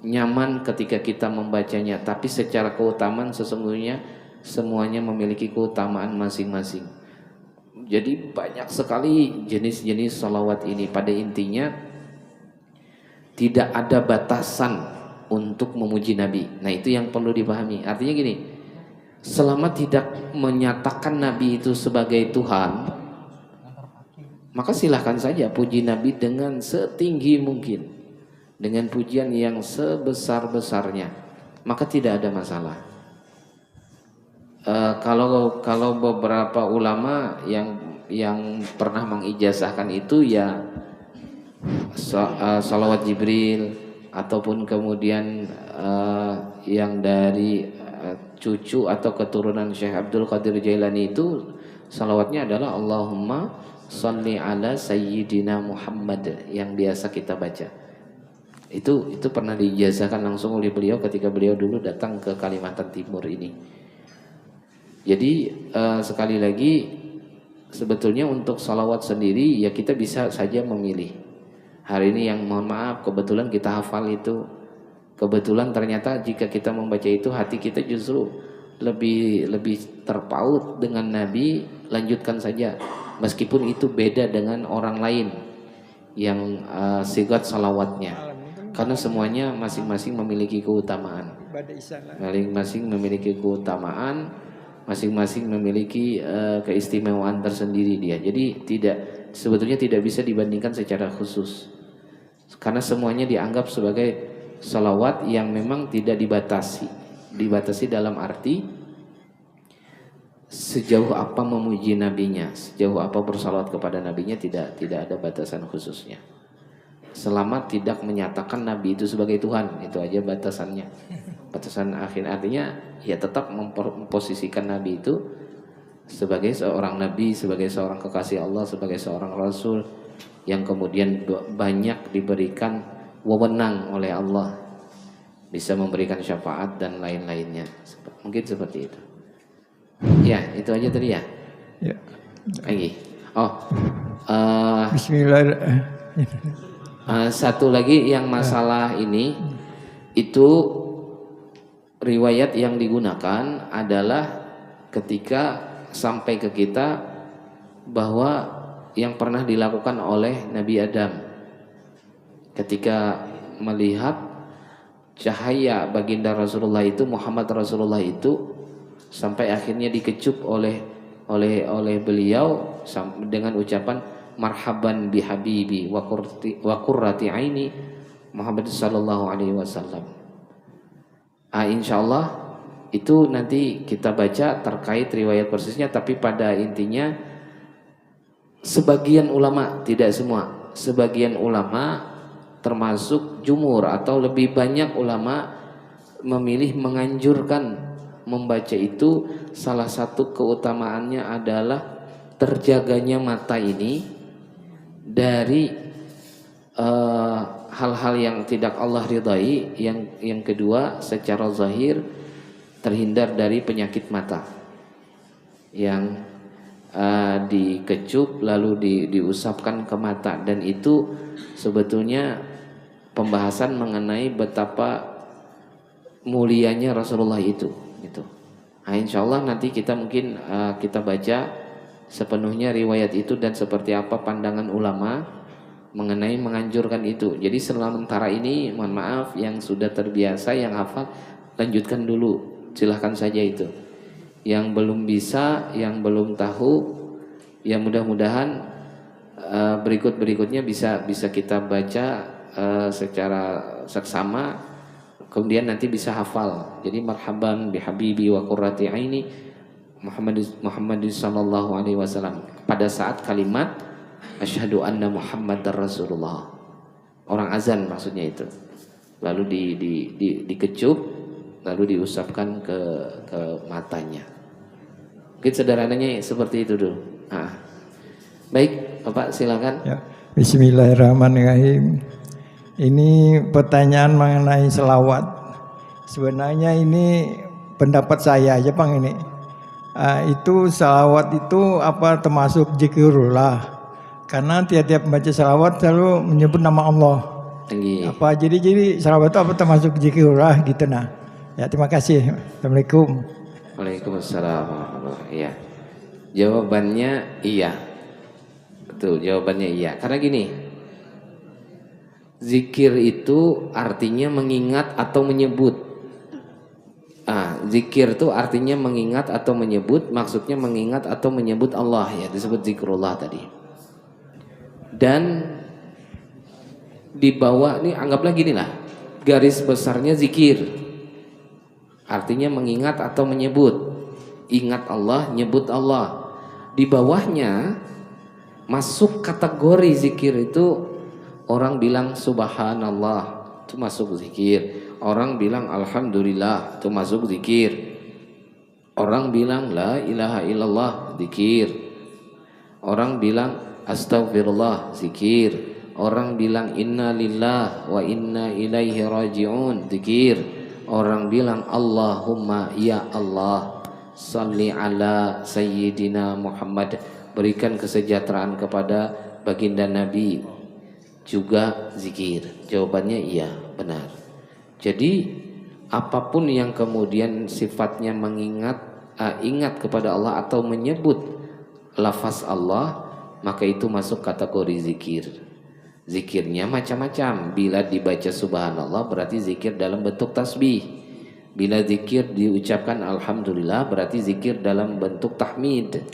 nyaman ketika kita membacanya. Tapi secara keutamaan sesungguhnya semuanya memiliki keutamaan masing-masing. Jadi banyak sekali jenis-jenis salawat ini. Pada intinya tidak ada batasan untuk memuji Nabi. Nah itu yang perlu dipahami. Artinya gini, selama tidak menyatakan Nabi itu sebagai Tuhan, maka silahkan saja puji Nabi dengan setinggi mungkin, dengan pujian yang sebesar-besarnya, maka tidak ada masalah. Kalau beberapa ulama yang pernah mengijazahkan itu ya salawat Jibril, ataupun kemudian yang dari cucu atau keturunan Syekh Abdul Qadir Jailani itu salawatnya adalah Allahumma sholli ala sayyidina Muhammad yang biasa kita baca. Itu pernah diijazahkan langsung oleh beliau ketika beliau dulu datang ke Kalimantan Timur ini. Jadi sekali lagi sebetulnya untuk salawat sendiri ya kita bisa saja memilih. Hari ini yang mohon maaf kebetulan kita hafal itu, kebetulan ternyata jika kita membaca itu hati kita justru lebih terpaut dengan Nabi, lanjutkan saja meskipun itu beda dengan orang lain yang sigat salawatnya, karena semuanya masing-masing memiliki keutamaan, masing-masing memiliki keutamaan, masing-masing memiliki keistimewaan tersendiri dia. Jadi sebetulnya tidak bisa dibandingkan secara khusus, karena semuanya dianggap sebagai salawat yang memang tidak dibatasi dalam arti sejauh apa memuji nabinya, sejauh apa bersalawat kepada nabinya, tidak ada batasan khususnya. Selama tidak menyatakan nabi itu sebagai Tuhan, itu aja batasannya. Batasan akhir artinya ya tetap memposisikan nabi itu sebagai seorang nabi, sebagai seorang kekasih Allah, sebagai seorang rasul yang kemudian banyak diberikan wewenang oleh Allah, bisa memberikan syafaat dan lain-lainnya. Mungkin seperti itu. Ya, itu aja tadi ya. Ya. Lagi. Bismillahirrahmanirrahim. Satu lagi yang masalah ini itu riwayat yang digunakan adalah ketika sampai ke kita bahwa yang pernah dilakukan oleh Nabi Adam ketika melihat cahaya baginda Rasulullah itu, Muhammad Rasulullah itu, sampai akhirnya dikecup oleh beliau dengan ucapan marhaban bihabibi wa qurrati aini Muhammad sallallahu alaihi wasallam. Insyaallah itu nanti kita baca terkait riwayat persisnya, tapi pada intinya sebagian ulama, tidak semua, sebagian ulama termasuk jumhur atau lebih banyak ulama memilih menganjurkan membaca itu. Salah satu keutamaannya adalah terjaganya mata ini dari hal-hal yang tidak Allah ridai. Yang kedua, secara zahir terhindar dari penyakit mata yang dikecup lalu diusapkan ke mata, dan itu sebetulnya pembahasan mengenai betapa mulianya Rasulullah itu. Nah, insya Allah nanti kita mungkin kita baca sepenuhnya riwayat itu dan seperti apa pandangan ulama mengenai menganjurkan itu. Jadi sementara ini mohon maaf yang sudah terbiasa, yang hafal lanjutkan dulu, silahkan saja itu. Yang belum bisa, yang belum tahu, ya mudah-mudahan berikutnya bisa kita baca secara seksama, kemudian nanti bisa hafal. Jadi marhaban bihabibi wa qurrati aini Muhammad sallallahu alaihi wasallam pada saat kalimat asyhadu anna Muhammadar Rasulullah. Orang azan maksudnya itu. Lalu dikecup, lalu diusapkan ke matanya. Mungkin sederhananya seperti itu dulu. Baik, Bapak silakan. Ya. Bismillahirrahmanirrahim. Ini pertanyaan mengenai selawat. Sebenarnya ini pendapat saya aja Bang ini. Itu selawat itu apa termasuk zikirullah? Karena tiap-tiap membaca selawat selalu menyebut nama Allah. Apa jadi selawat itu apa termasuk zikirullah gitu nah? Ya terima kasih. Assalamualaikum. Waalaikumsalam. Iya. Jawabannya iya. Betul, jawabannya iya. Karena gini, zikir itu artinya mengingat atau menyebut. Zikir itu artinya mengingat atau menyebut, maksudnya mengingat atau menyebut Allah, ya disebut zikrullah tadi. Dan di bawah ini anggaplah gini lah, garis besarnya zikir artinya mengingat atau menyebut, ingat Allah, nyebut Allah. Di bawahnya masuk kategori zikir itu orang bilang subhanallah, itu masuk zikir. Orang bilang alhamdulillah, itu masuk zikir. Orang bilang la ilaha illallah, zikir. Orang bilang astagfirullah, zikir. Orang bilang inna lillah wa inna ilaihi raji'un, zikir. Orang bilang Allahumma ya Allah salli ala sayyidina Muhammad, berikan kesejahteraan kepada baginda Nabi, juga zikir. Jawabannya iya, benar. Jadi apapun yang kemudian sifatnya ingat kepada Allah atau menyebut lafaz Allah, maka itu masuk kategori zikir. Zikirnya macam-macam. Bila dibaca subhanallah berarti zikir dalam bentuk tasbih. Bila zikir diucapkan alhamdulillah berarti zikir dalam bentuk tahmid.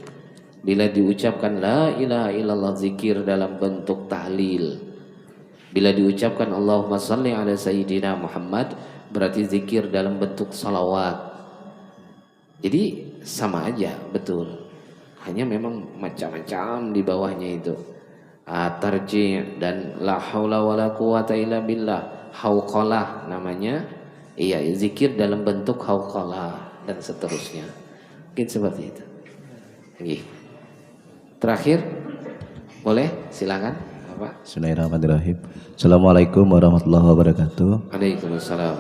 Bila diucapkan la ilaha illallah zikir dalam bentuk tahlil. Bila diucapkan Allahumma salli ala sayyidina Muhammad berarti zikir dalam bentuk salawat. Jadi sama aja, betul. Hanya memang macam-macam di bawahnya itu. Tarji' dan la haula wala quwata illa billah, hauqalah namanya. Iya, zikir dalam bentuk hauqalah dan seterusnya. Mungkin seperti itu. Oke. Terakhir, boleh silakan. Bismillahirrahmanirrahim. Assalamualaikum warahmatullahi wabarakatuh. Waalaikumsalam.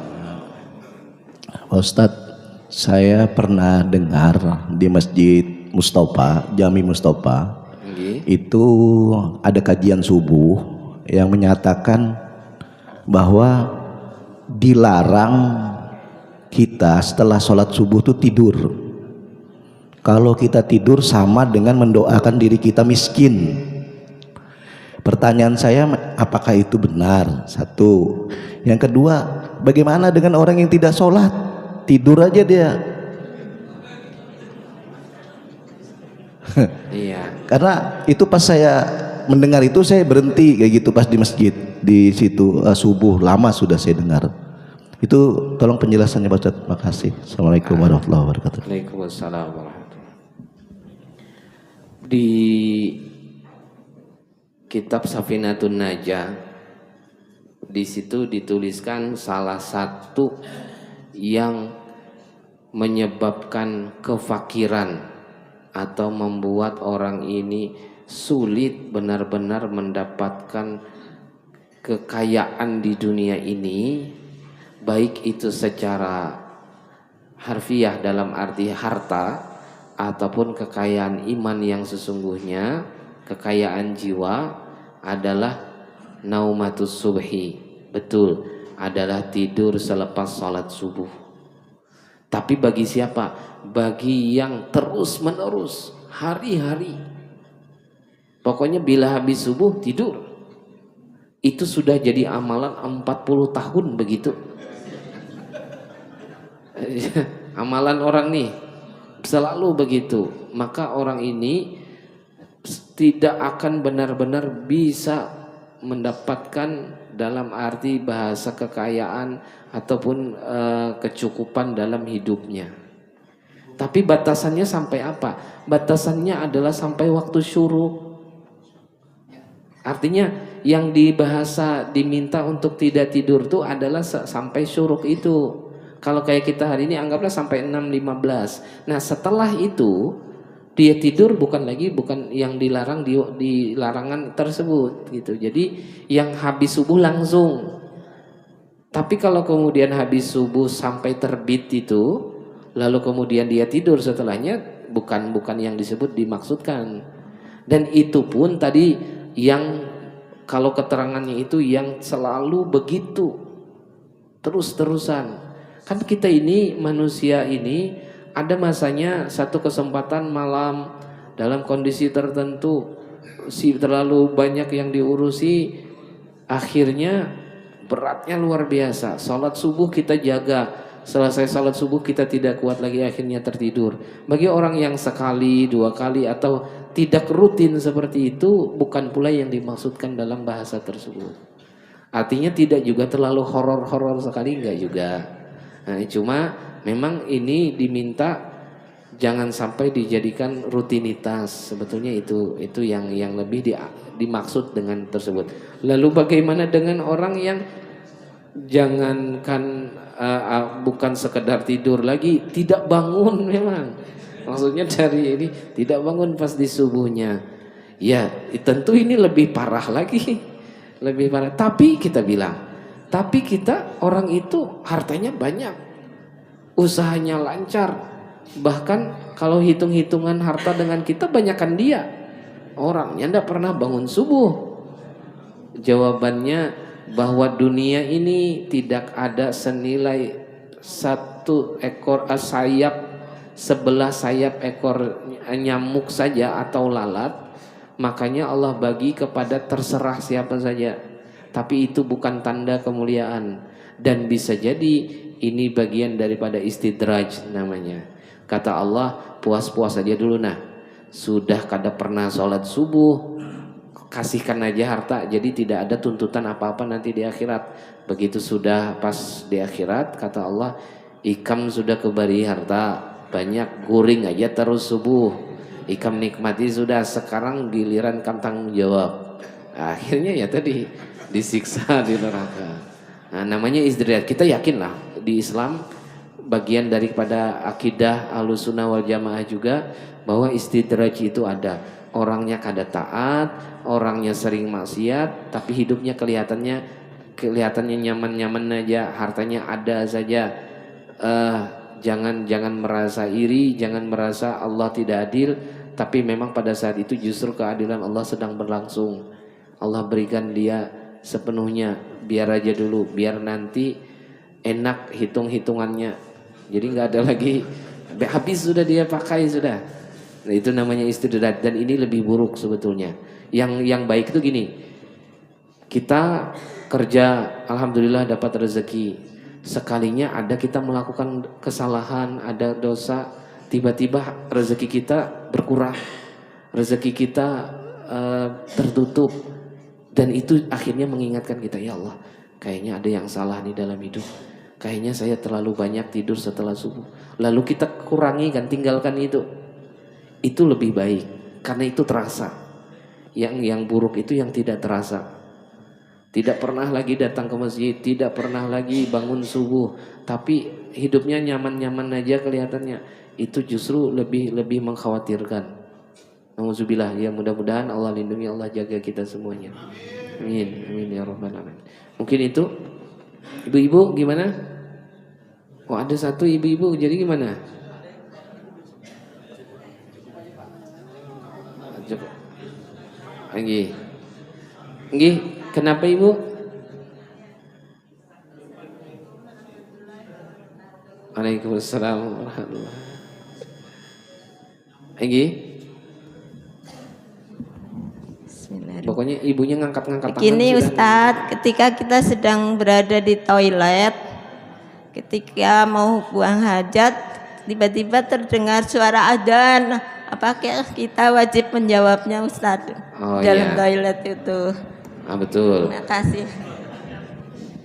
Pak Ustadz, saya pernah dengar di Masjid Mustofa, Jami Mustofa, itu ada kajian subuh yang menyatakan bahwa dilarang kita setelah sholat subuh itu tidur. Kalau kita tidur sama dengan mendoakan diri kita miskin. Pertanyaan saya, apakah itu benar? Satu. Yang kedua, bagaimana dengan orang yang tidak sholat? Tidur aja dia. Iya. Karena itu pas saya mendengar itu saya berhenti kayak gitu pas di masjid di situ subuh, lama sudah saya dengar. Itu tolong penjelasannya Pak Ustadz. Terima kasih. Assalamualaikum warahmatullahi wabarakatuh. Waalaikumsalam warahmatullahi wabarakatuh. Di kitab Safinatun Najah, di situ dituliskan salah satu yang menyebabkan kefakiran atau membuat orang ini sulit benar-benar mendapatkan kekayaan di dunia ini, baik itu secara harfiah dalam arti harta ataupun kekayaan iman yang sesungguhnya, kekayaan jiwa, adalah naumatus subhi. Betul, adalah tidur selepas salat subuh. Tapi bagi siapa? Bagi yang terus menerus hari-hari. Pokoknya bila habis subuh tidur. Itu sudah jadi amalan 40 tahun begitu. Amalan orang nih selalu begitu. Maka orang ini tidak akan benar-benar bisa mendapatkan dalam arti bahasa kekayaan ataupun kecukupan dalam hidupnya. Tapi batasannya sampai apa? Batasannya adalah sampai waktu syuruk. Artinya yang dibahasa diminta untuk tidak tidur itu adalah sampai syuruk itu. Kalau kayak kita hari ini anggaplah sampai 6.15. Nah setelah itu dia tidur bukan yang dilarang di larangan tersebut gitu. Jadi yang habis subuh langsung. Tapi kalau kemudian habis subuh sampai terbit itu, lalu kemudian dia tidur setelahnya, bukan yang disebut dimaksudkan. Dan itu pun tadi yang kalau keterangannya itu yang selalu begitu terus-terusan. Kan kita ini manusia ini ada masanya satu kesempatan malam dalam kondisi tertentu terlalu banyak yang diurusi, akhirnya beratnya luar biasa. Salat subuh kita jaga, selesai salat subuh kita tidak kuat lagi, akhirnya tertidur. Bagi orang yang sekali, 2 kali atau tidak rutin seperti itu, bukan pula yang dimaksudkan dalam bahasa tersebut. Artinya tidak juga terlalu horor-horor sekali, enggak juga. Nah, cuma memang ini diminta jangan sampai dijadikan rutinitas. Sebetulnya itu yang lebih dimaksud dengan tersebut. Lalu bagaimana dengan orang yang jangankan bukan sekedar tidur lagi, tidak bangun memang. Maksudnya dari ini tidak bangun pas di subuhnya. Ya, tentu ini lebih parah lagi. Lebih parah. Tapi kita bilang, tapi kita orang itu hartanya banyak. Usahanya lancar. Bahkan kalau hitung-hitungan harta dengan kita banyakkan dia. Orangnya tidak pernah bangun subuh. Jawabannya bahwa dunia ini tidak ada senilai 1 ekor sayap, sebelah sayap ekor nyamuk saja atau lalat. Makanya Allah bagi kepada terserah siapa saja. Tapi itu bukan tanda kemuliaan. Dan bisa jadi ini bagian daripada istidraj namanya. Kata Allah, puas-puas aja dulu nah. Sudah kada pernah sholat subuh, kasihkan aja harta. Jadi tidak ada tuntutan apa-apa nanti di akhirat. Begitu sudah pas di akhirat, kata Allah, ikam sudah kebari harta banyak, guring aja terus subuh. Ikam nikmati sudah, sekarang giliran kam tanggung jawab. Akhirnya ya tadi disiksa di neraka. Nah, namanya istidraj. Kita yakin lah di Islam bagian daripada akidah Ahlussunnah wal Jamaah juga bahwa istidraj itu ada. Orangnya kada taat, orangnya sering maksiat, tapi hidupnya kelihatannya nyaman-nyaman aja, hartanya ada saja. Jangan merasa iri, jangan merasa Allah tidak adil, tapi memang pada saat itu justru keadilan Allah sedang berlangsung. Allah berikan dia sepenuhnya, biar aja dulu, biar nanti enak hitung-hitungannya. Jadi nggak ada lagi, habis sudah dia pakai sudah. Nah, itu namanya istidraj, dan ini lebih buruk sebetulnya. Yang baik itu gini, kita kerja, alhamdulillah dapat rezeki. Sekalinya ada kita melakukan kesalahan, ada dosa, tiba-tiba rezeki kita berkurang, rezeki kita tertutup, dan itu akhirnya mengingatkan kita, ya Allah, kayaknya ada yang salah nih dalam hidup. Kayaknya saya terlalu banyak tidur setelah subuh. Lalu kita kurangi kan, tinggalkan itu. Itu lebih baik karena itu terasa. Yang buruk itu yang tidak terasa. Tidak pernah lagi datang ke masjid, tidak pernah lagi bangun subuh, tapi hidupnya nyaman-nyaman aja kelihatannya. Itu justru lebih mengkhawatirkan. Nauzubillah, ya mudah-mudahan Allah lindungi, Allah jaga kita semuanya. Amin, amin ya rabbal alamin. Mungkin itu. Ibu-ibu gimana? Oh, ada satu ibu-ibu, jadi gimana? Nggih. Nggih, kenapa Ibu? Waalaikumsalam warahmatullahi wabarakatuh. Nggih. Pokoknya ibunya ngangkat-ngangkat tangan. Gini Ustadz, ketika kita sedang berada di toilet, ketika mau buang hajat, tiba-tiba terdengar suara adzan. Apakah kita wajib menjawabnya Ustadz? Dalam toilet itu. Betul. Terima kasih.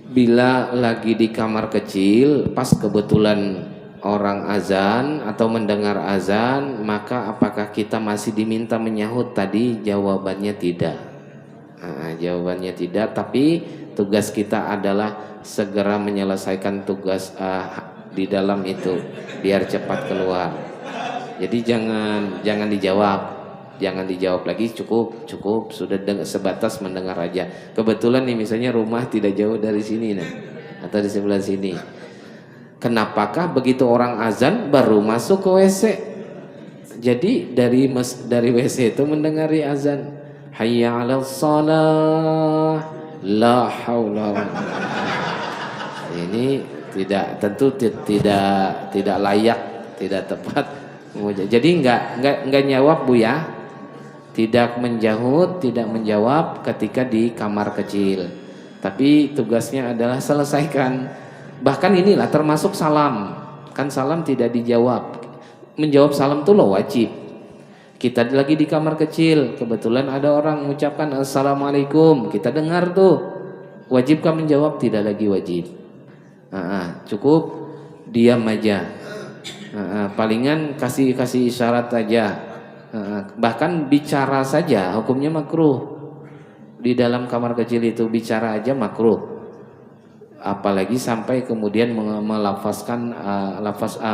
Bila lagi di kamar kecil, pas kebetulan orang azan atau mendengar azan, maka apakah kita masih diminta menyahut tadi? Jawabannya tidak. Jawabannya tidak, tapi tugas kita adalah segera menyelesaikan tugas di dalam itu biar cepat keluar. Jadi jangan dijawab lagi, cukup sudah sebatas mendengar aja. Kebetulan nih misalnya rumah tidak jauh dari sini atau di sebelah sini. Kenapakah begitu orang azan baru masuk ke WC? Jadi dari WC itu mendengari azan. Hayya 'alas shalah, la haula. Ini tentu tidak layak, tidak tepat. Jadi enggak nyawab Bu ya. Tidak menjawab ketika di kamar kecil. Tapi tugasnya adalah selesaikan. Bahkan inilah termasuk salam. Kan salam tidak dijawab. Menjawab salam itu loh wajib. Kita lagi di kamar kecil, kebetulan ada orang mengucapkan assalamualaikum, kita dengar tuh. Wajibkah menjawab? Tidak lagi wajib. Cukup diam aja. Palingan kasih isyarat aja. Bahkan bicara saja hukumnya makruh. Di dalam kamar kecil itu bicara aja makruh. Apalagi sampai kemudian melafazkan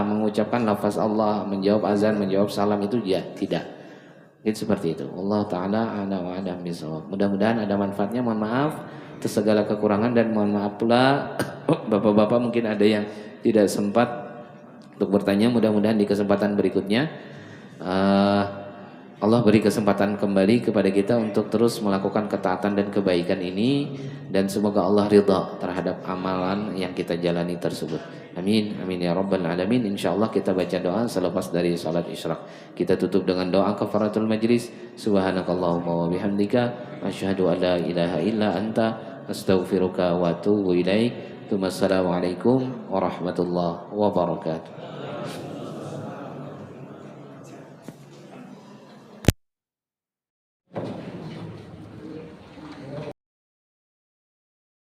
mengucapkan lafaz Allah, menjawab azan, menjawab salam itu ya tidak. Itu seperti itu. Allah taala a'lam bishawab. Mudah-mudahan ada manfaatnya. Mohon maaf atas segala kekurangan dan mohon maaf pula Bapak-bapak mungkin ada yang tidak sempat untuk bertanya. Mudah-mudahan di kesempatan berikutnya Allah beri kesempatan kembali kepada kita untuk terus melakukan ketaatan dan kebaikan ini, dan semoga Allah ridha terhadap amalan yang kita jalani tersebut. Amin, amin ya rabbal alamin. Insyaallah kita baca doa selepas dari salat isyraq. Kita tutup dengan doa kafaratul majlis. Subhanakallahumma wa bihamdika asyhadu an la ilaha illa anta astaghfiruka wa atubu ilaik. Wassalamualaikum warahmatullahi wabarakatuh.